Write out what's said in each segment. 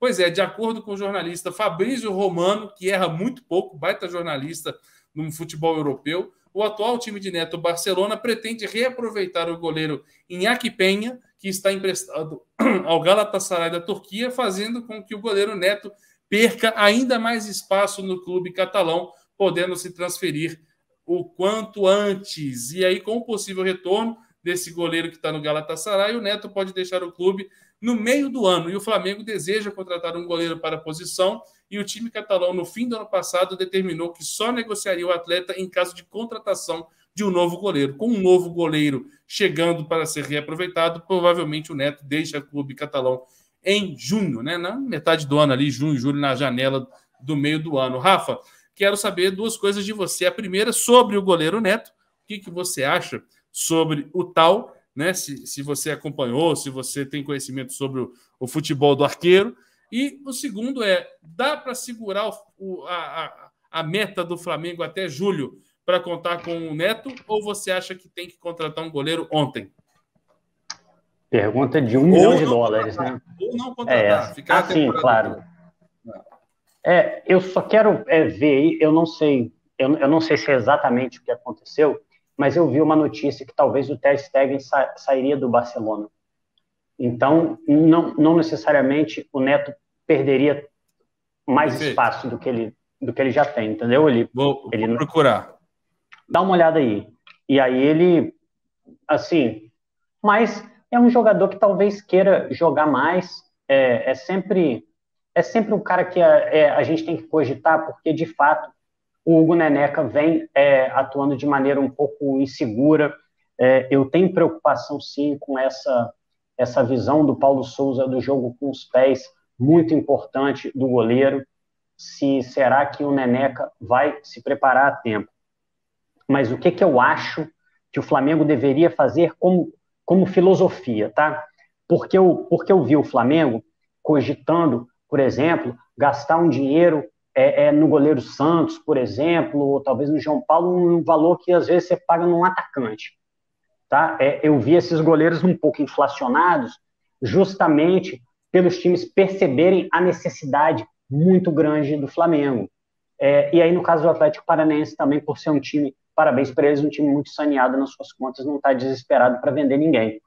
Pois é, de acordo com o jornalista Fabrício Romano, que erra muito pouco, baita jornalista no futebol europeu, o atual time de Neto, Barcelona, pretende reaproveitar o goleiro Iñaki Peña, que está emprestado ao Galatasaray da Turquia, fazendo com que o goleiro Neto perca ainda mais espaço no clube catalão, podendo se transferir o quanto antes. E aí, com o possível retorno desse goleiro que está no Galatasaray, o Neto pode deixar o clube no meio do ano. E o Flamengo deseja contratar um goleiro para a posição, e o time catalão, no fim do ano passado, determinou que só negociaria o atleta em caso de contratação de um novo goleiro. Com um novo goleiro chegando para ser reaproveitado, provavelmente o Neto deixa o clube catalão em junho, né? Na metade do ano ali, junho, julho, na janela do meio do ano. Rafa, quero saber duas coisas de você. A primeira, sobre o goleiro Neto. O que você acha sobre o tal, né? Se você acompanhou, se você tem conhecimento sobre o futebol do arqueiro. E o segundo dá para segurar a meta do Flamengo até julho para contar com o Neto, ou você acha que tem que contratar um goleiro ontem? Pergunta de $1 milhão, né? Ou não contratar, ficar a sim, claro. Eu só quero ver aí, eu não sei se é exatamente o que aconteceu, mas eu vi uma notícia que talvez o Ter Stegen sairia do Barcelona. Então, não necessariamente o Neto perderia mais espaço do que ele já tem, entendeu? Vou procurar. Dá uma olhada aí. E aí ele, assim, mas é um jogador que talvez queira jogar mais. É sempre um cara que a gente tem que cogitar, porque, de fato, o Hugo Neneca vem atuando de maneira um pouco insegura. Eu tenho preocupação, sim, com essa visão do Paulo Sousa do jogo com os pés, muito importante do goleiro. Será que o Neneca vai se preparar a tempo? Mas o que eu acho que o Flamengo deveria fazer como filosofia, tá? Porque eu vi o Flamengo cogitando, por exemplo, gastar um dinheiro no goleiro Santos, por exemplo, ou talvez no João Paulo, um valor que às vezes você paga num atacante. Tá? Eu vi esses goleiros um pouco inflacionados, justamente pelos times perceberem a necessidade muito grande do Flamengo. E aí, no caso do Atlético Paranaense, também por ser um time, parabéns para eles, um time muito saneado nas suas contas, não está desesperado para vender ninguém.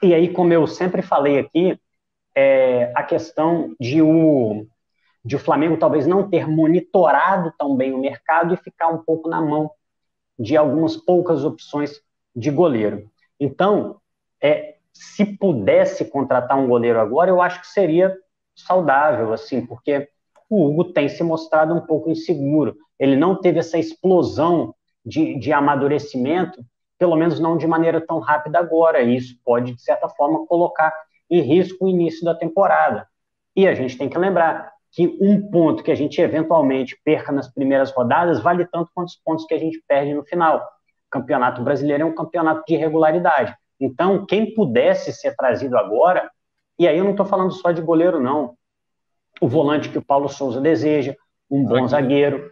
E aí, como eu sempre falei aqui, a questão de o Flamengo talvez não ter monitorado tão bem o mercado e ficar um pouco na mão de algumas poucas opções de goleiro. Então, se pudesse contratar um goleiro agora, eu acho que seria saudável, assim, porque o Hugo tem se mostrado um pouco inseguro. Ele não teve essa explosão de amadurecimento, pelo menos não de maneira tão rápida agora. E isso pode, de certa forma, colocar em risco o início da temporada. E a gente tem que lembrar que um ponto que a gente eventualmente perca nas primeiras rodadas vale tanto quanto os pontos que a gente perde no final. O Campeonato Brasileiro é um campeonato de regularidade. Então, quem pudesse ser trazido agora, e aí eu não estou falando só de goleiro, não. O volante que o Paulo Sousa deseja, um bom zagueiro,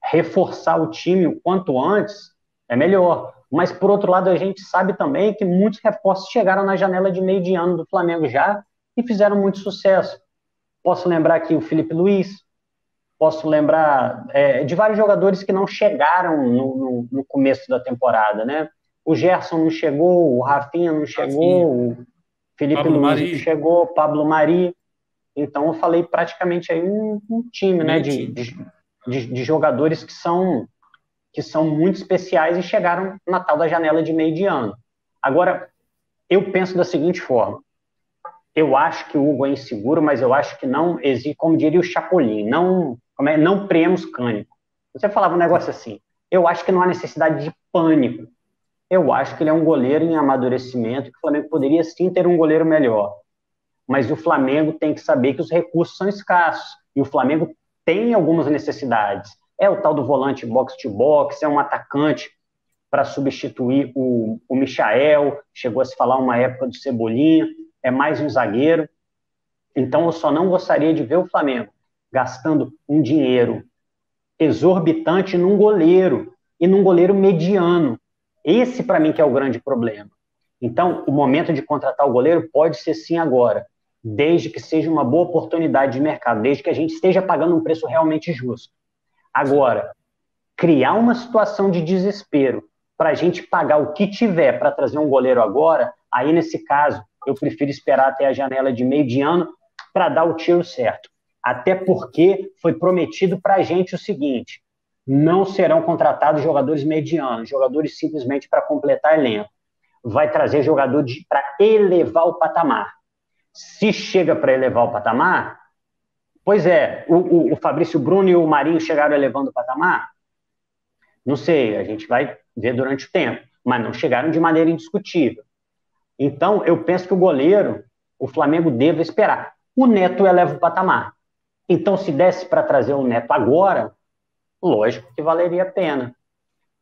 reforçar o time o quanto antes é melhor. Mas, por outro lado, a gente sabe também que muitos reforços chegaram na janela de meio de ano do Flamengo já e fizeram muito sucesso. Posso lembrar aqui o Felipe Luiz, posso lembrar de vários jogadores que não chegaram no começo da temporada, né? O Gerson não chegou, o Rafinha não chegou, o Felipe Pablo Luiz Mari. não chegou, Pablo Mari. Então eu falei praticamente aí um time, né, de jogadores que são muito especiais e chegaram na tal da janela de meio de ano. Agora, eu penso da seguinte forma: eu acho que o Hugo é inseguro, mas eu acho que não existe, como diria o Chapolin, não premos cânico. Você falava um negócio assim, eu acho que não há necessidade de pânico. Eu acho que ele é um goleiro em amadurecimento, que o Flamengo poderia sim ter um goleiro melhor. Mas o Flamengo tem que saber que os recursos são escassos. E o Flamengo tem algumas necessidades. É o tal do volante box-to-box, é um atacante para substituir o Michael, chegou a se falar uma época do Cebolinha, é mais um zagueiro. Então eu só não gostaria de ver o Flamengo gastando um dinheiro exorbitante num goleiro, e num goleiro mediano. Esse, para mim, que é o grande problema. Então, o momento de contratar o goleiro pode ser sim agora. desde que seja uma boa oportunidade de mercado, desde que a gente esteja pagando um preço realmente justo. Agora, criar uma situação de desespero para a gente pagar o que tiver para trazer um goleiro agora, aí nesse caso, eu prefiro esperar até a janela de meio de ano para dar o tiro certo. Até porque foi prometido para a gente o seguinte: não serão contratados jogadores medianos, jogadores simplesmente para completar elenco. Vai trazer jogador para elevar o patamar. Se chega para elevar o patamar, pois é, o Fabrício Bruno e o Marinho chegaram elevando o patamar? Não sei, a gente vai ver durante o tempo, mas não chegaram de maneira indiscutível. Então, eu penso que o goleiro, o Flamengo deve esperar. O Neto eleva o patamar. Então, se desse para trazer o Neto agora, lógico que valeria a pena.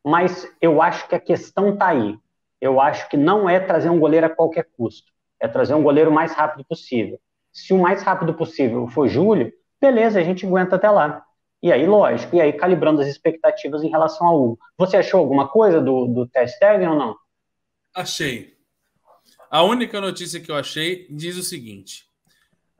Mas eu acho que a questão está aí. Eu acho que não é trazer um goleiro a qualquer custo. É trazer um goleiro o mais rápido possível. Se o mais rápido possível for Júlio, beleza, a gente aguenta até lá. E aí, lógico, e aí calibrando as expectativas em relação ao Hugo. Você achou alguma coisa do Ter Stegen ou não? Achei. A única notícia que eu achei diz o seguinte.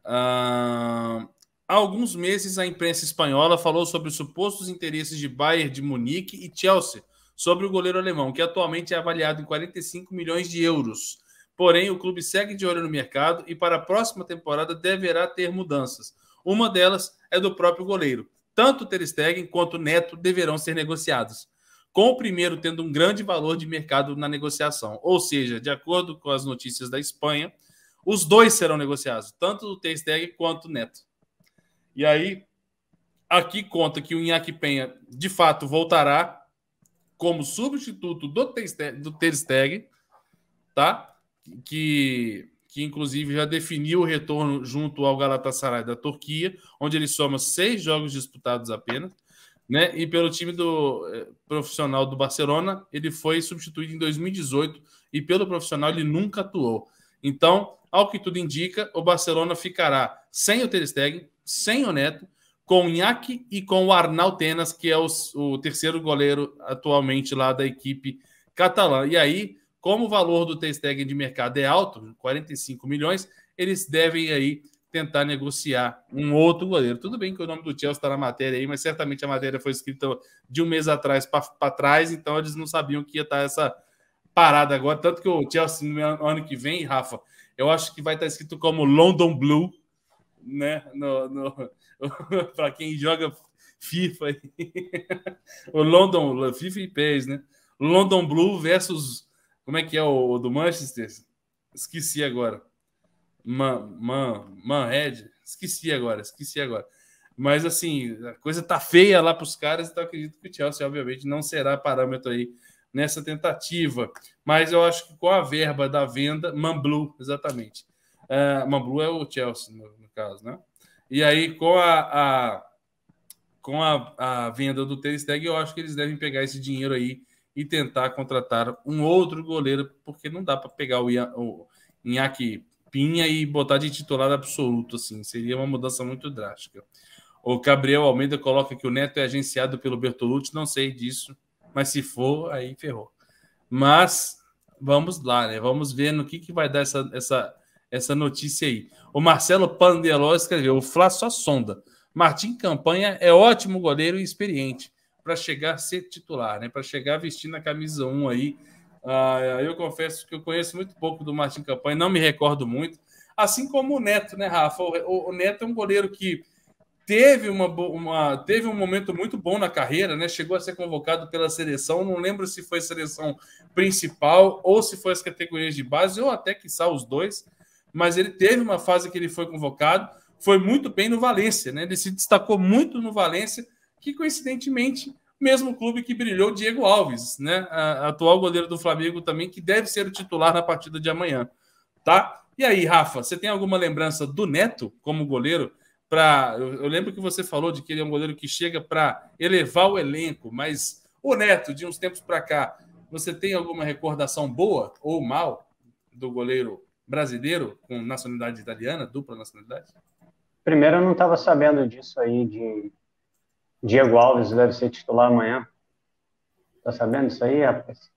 Há alguns meses, a imprensa espanhola falou sobre os supostos interesses de Bayern de Munique e Chelsea sobre o goleiro alemão, que atualmente é avaliado em 45 milhões de euros. Porém, o clube segue de olho no mercado e para a próxima temporada deverá ter mudanças. Uma delas é do próprio goleiro. Tanto o Ter Stegen quanto o Neto deverão ser negociados, com o primeiro tendo um grande valor de mercado na negociação. Ou seja, de acordo com as notícias da Espanha, os dois serão negociados, tanto o Ter Stegen quanto o Neto. E aí, aqui conta que o Iñaki Peña, de fato, voltará como substituto do Ter Stegen, tá? Que inclusive já definiu o retorno junto ao Galatasaray da Turquia, onde ele soma 6 jogos disputados apenas, né? E pelo time profissional do Barcelona, ele foi substituído em 2018 e pelo profissional ele nunca atuou. Então, ao que tudo indica, o Barcelona ficará sem o Ter Stegen, sem o Neto, com o Iñaki e com o Arnau Tenas, que é o terceiro goleiro atualmente lá da equipe catalã. E aí, como o valor do Ter Stegen de mercado é alto, 45 milhões, eles devem aí tentar negociar um outro goleiro. Tudo bem que o nome do Chelsea está na matéria aí, mas certamente a matéria foi escrita de um mês atrás para trás, então eles não sabiam que ia estar essa parada agora. Tanto que o Chelsea, no ano que vem, Rafa, eu acho que vai estar escrito como London Blue, né? Para quem joga FIFA aí. O London, FIFA e PES, né? London Blue versus... Como é que é o do Manchester? Esqueci agora. Manhead? Esqueci agora. Mas, assim, a coisa tá feia lá para os caras, então eu acredito que o Chelsea, obviamente, não será parâmetro aí nessa tentativa. Mas eu acho que com a verba da venda, Manblue, exatamente. Manblue é o Chelsea, no caso, né? E aí, com a venda do Ter Stegen, eu acho que eles devem pegar esse dinheiro aí e tentar contratar um outro goleiro, porque não dá para pegar o Iñaki Peña e botar de titular absoluto, assim. Seria uma mudança muito drástica. O Gabriel Almeida coloca que o Neto é agenciado pelo Bertolucci, não sei disso, mas se for, aí ferrou. Mas vamos lá, né? Vamos ver no que vai dar essa notícia aí. O Marcelo Pandeló escreveu: o Fla só sonda. Martim Campanha é ótimo goleiro e experiente para chegar a ser titular, né? Para chegar vestindo a camisa 1 aí. Eu confesso que eu conheço muito pouco do Martim Campanha, não me recordo muito. Assim como o Neto, né, Rafa? O Neto é um goleiro que teve um momento muito bom na carreira, né? Chegou a ser convocado pela seleção. Não lembro se foi a seleção principal ou se foi as categorias de base, ou até quiçá os dois. Mas ele teve uma fase que ele foi convocado. Foi muito bem no Valência, né? Ele se destacou muito no Valência, que coincidentemente, mesmo clube que brilhou, Diego Alves, né? Atual goleiro do Flamengo também, que deve ser o titular na partida de amanhã, tá? E aí, Rafa, você tem alguma lembrança do Neto como goleiro? Eu lembro que você falou de que ele é um goleiro que chega para elevar o elenco, mas o Neto, de uns tempos para cá, você tem alguma recordação boa ou mal do goleiro brasileiro com nacionalidade italiana, dupla nacionalidade? Primeiro, eu não estava sabendo disso aí, de Diego Alves deve ser titular amanhã. Tá sabendo isso aí, rapaz?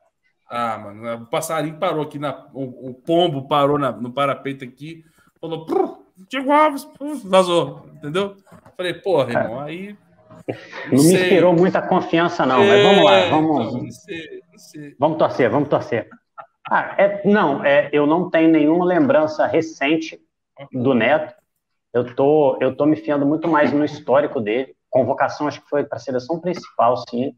Mano, o passarinho parou aqui, o pombo parou no parapeito aqui, falou, Diego Alves, vazou, entendeu? Falei, porra, irmão, aí... Não me inspirou muita confiança, não, mas vamos lá, vamos torcer, vamos torcer. Eu não tenho nenhuma lembrança recente do Neto. Eu tô me fiando muito mais no histórico dele. Convocação, acho que foi para a seleção principal, sim.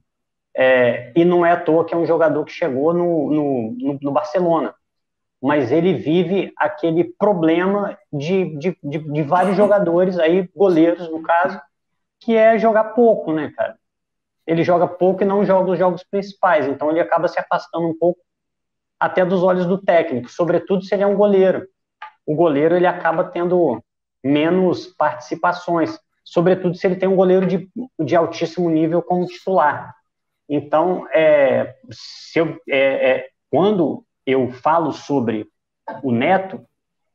E não é à toa que é um jogador que chegou no Barcelona. Mas ele vive aquele problema de vários jogadores, aí goleiros, no caso, que é jogar pouco, né, cara? Ele joga pouco e não joga os jogos principais, então ele acaba se afastando um pouco até dos olhos do técnico, sobretudo se ele é um goleiro. O goleiro, ele acaba tendo menos participações, sobretudo se ele tem um goleiro de altíssimo nível como titular. Então, quando eu falo sobre o Neto,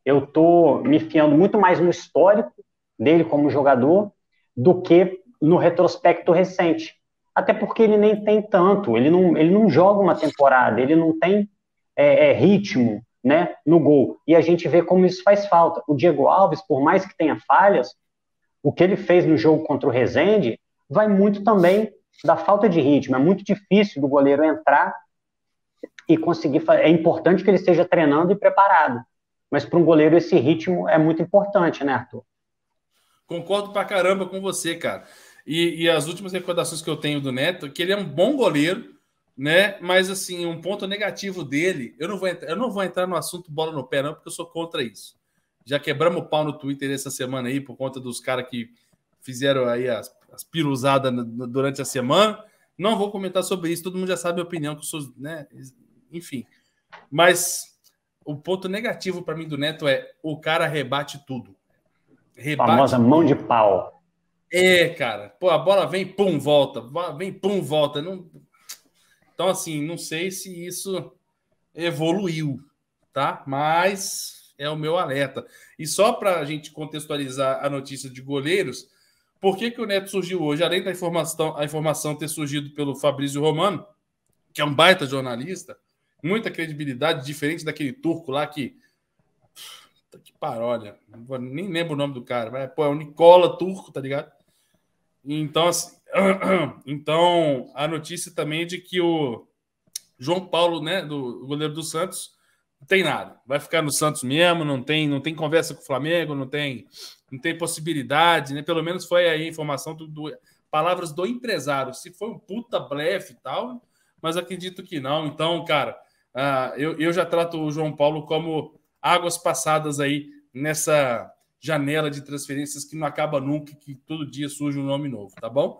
eu estou me fiando muito mais no histórico dele como jogador do que no retrospecto recente. Até porque ele nem tem tanto, ele não joga uma temporada, ele não tem ritmo, né, no gol. E a gente vê como isso faz falta. O Diego Alves, por mais que tenha falhas, o que ele fez no jogo contra o Rezende vai muito também da falta de ritmo. É muito difícil do goleiro entrar e conseguir. É importante que ele esteja treinando e preparado. Mas para um goleiro esse ritmo é muito importante, né, Arthur? Concordo pra caramba com você, cara. E as últimas recordações que eu tenho do Neto, que ele é um bom goleiro, né? Mas assim, um ponto negativo dele, eu não vou entrar no assunto bola no pé, não, porque eu sou contra isso. Já quebramos o pau no Twitter essa semana aí, por conta dos caras que fizeram aí as piruzadas durante a semana. Não vou comentar sobre isso, todo mundo já sabe a minha opinião, que eu sou, né? Enfim. Mas o ponto negativo para mim do Neto é o cara rebate tudo. Rebate famosa tudo. Mão de pau. Cara. Pô, a bola vem, pum, volta. Vem, pum, volta. Não... Então, assim, não sei se isso evoluiu, tá? Mas é o meu alerta. E só para a gente contextualizar a notícia de goleiros, por que o Neto surgiu hoje? Além da informação ter surgido pelo Fabrício Romano, que é um baita jornalista, muita credibilidade, diferente daquele turco lá que paródia. Nem lembro o nome do cara. Mas, é o Nicola Turco, tá ligado? Então, assim, a notícia também é de que o João Paulo, né, do goleiro do Santos, não tem nada. Vai ficar no Santos mesmo, não tem conversa com o Flamengo, não tem possibilidade, né? Pelo menos foi aí a informação palavras do empresário. Se foi um puta blefe e tal, mas acredito que não. Então, cara, eu já trato o João Paulo como águas passadas aí nessa janela de transferências que não acaba nunca, que todo dia surge um nome novo, tá bom?